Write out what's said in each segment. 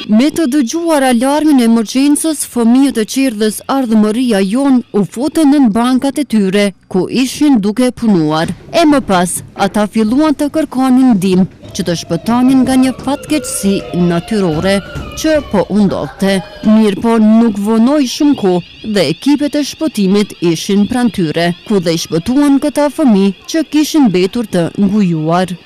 Me të dëgjuar alarmin e emergjencës, fëmijët e Qerdhës Ardhmëria Jon u futën në bankat e tyre, ku ishin duke punuar. E më pas, ata filluan të kërkonin ndihmë që të shpëtonin nga një fatkeqësi natyrore që po u ndodhte. Mirë po nuk vonoi shumë kohë dhe ekipet e shpëtimit ishin pranë tyre, ku dhe i shpëtuan këta fëmijë që kishin mbetur të ngujuar.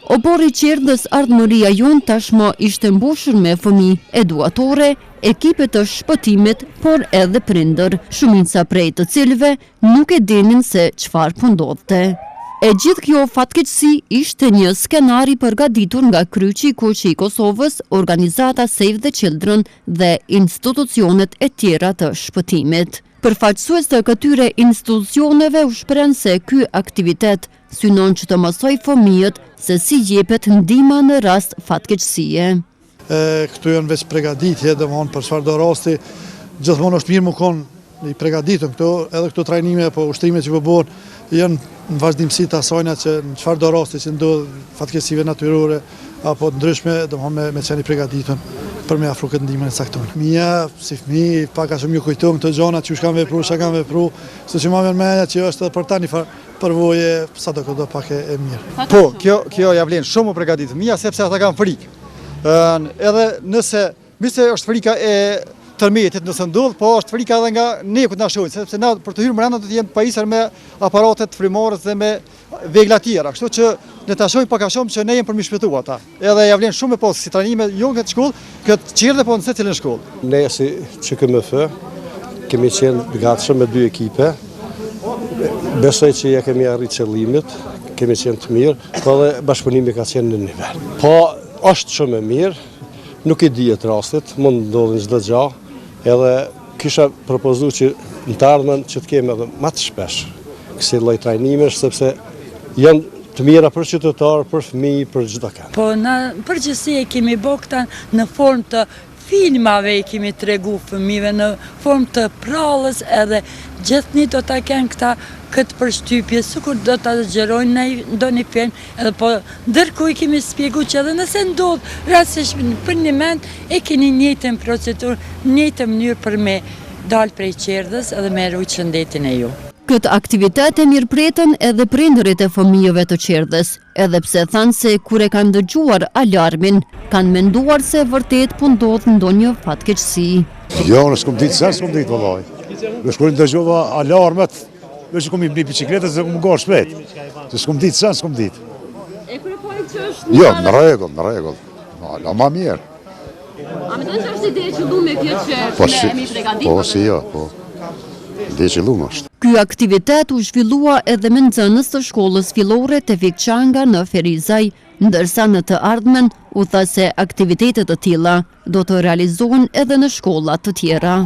Obori Qerdhës Ardhmëria Jon tashmë ishte mbushur me fëmijë, eduatore, ekipe të shpëtimit, por edhe prindër, shumica prej të cilëve nuk e dinin se çfarë po ndodhte. E gjithë kjo fatkeqësi ishte një skenar i përgatitur nga Kryqi i Kuqi i Kosovës, organizata Save the Children dhe institucionet e tjera të shpëtimit. Përfaqësues të këtyre institucioneve u shprehën se ky aktivitet synon që të mësoj fëmijët se si jepet ndihma në rast fatkeqësie. Këtu janë veç përgatitje, domthonë për çfarëdo rasti, gjithmonë është mirë më konë i përgatitur këtu, edhe këto trajnime apo ushtrimet që po bëhen janë në vazhdimsi të asajna që në çfarëdo rasti që ndodh fatkeqësive natyrore apo ndryshme, domthonë me qenë i përgatitur për me afru këtë ndihmën e caktuar. Mia si fëmijë pak a shumë ju kujtojmë këto gjëra që kanë vepruar, çka kanë vepruar, se që më vjen mendja që është edhe për tani përvoje sa do këto pak e mirë. Po, kjo ja vlen shumë u përgatitur fëmia sepse ata kanë frikë. Edhe nëse është frika e tërmetit nëse ndodh, po është frika edhe nga ne kur na shohin, sepse na për të hyrë brenda do të jemi pajisur me aparatet frymorës dhe me vegla tjera, kështu që ne ta shohim pak a shumë që ne jemi për mi shpëtu ata. Edhe ja vlen shumë me pas si trajnime jo këtë shkollë, këtë Qerdhe po në secilën shkollë. Ne si QKMF kemi qenë gatshëm me dy ekipe. Besoj që ja kemi arritur qëllimit, kemi qenë të mirë, po dhe bashkëpunimi ka qenë në nivel. Po është shumë e mirë, nuk i dihet rastet, mund ndodhin çdo gjë, edhe kisha propozuar që në të ardhmen që të kemi edhe më të shpesh kësi lloj trajnimesh, sepse janë të mira për qytetarë, për fëmijë, për çdo kënd. Po në përgjithësi e kemi bërë këta në formë të filmave, i kemi tregu fëmijëve në formë të prallës, edhe gjithnjë do ta kenë këta këtë përshtypje, sikur do ta zgjerojnë në ndonjë film, edhe po ndërkohë i kemi shpjeguar që edhe nëse ndodh rastësisht për një moment e keni njëjtën procedurë, njëjtën mënyrë për me dalë prej Qerdhës edhe me ruajtur shëndetin e ju. Këtë aktivitet e mirëpretën edhe prindërit e fëmijëve të Qerdhës, edhe pse thanë se kur e kanë dëgjuar alarmin, kanë menduar se vërtet po ndodh ndonjë fatkeqësi. Jo, në s'kom ditë se, s'kom ditë vëllai. Në shkollën dëgjova alarmet, veç kom i bni bicikletës dhe kom ngor shpejt. Se s'kom ditë se, s'kom ditë. E kur e pojnë që është Jo, në rregull. Ala ma mirë. A mendon që është ide e qelluar kjo që me përgatitur? Po si jo, po. Ide e qelluar është. Ky aktivitet u zhvillua edhe me nxënës të shkollës fillore Tevfik Çanga në Ferizaj, ndërsa në të ardhmen u tha se aktivitetet të tilla do të realizohen edhe në shkolla të tjera.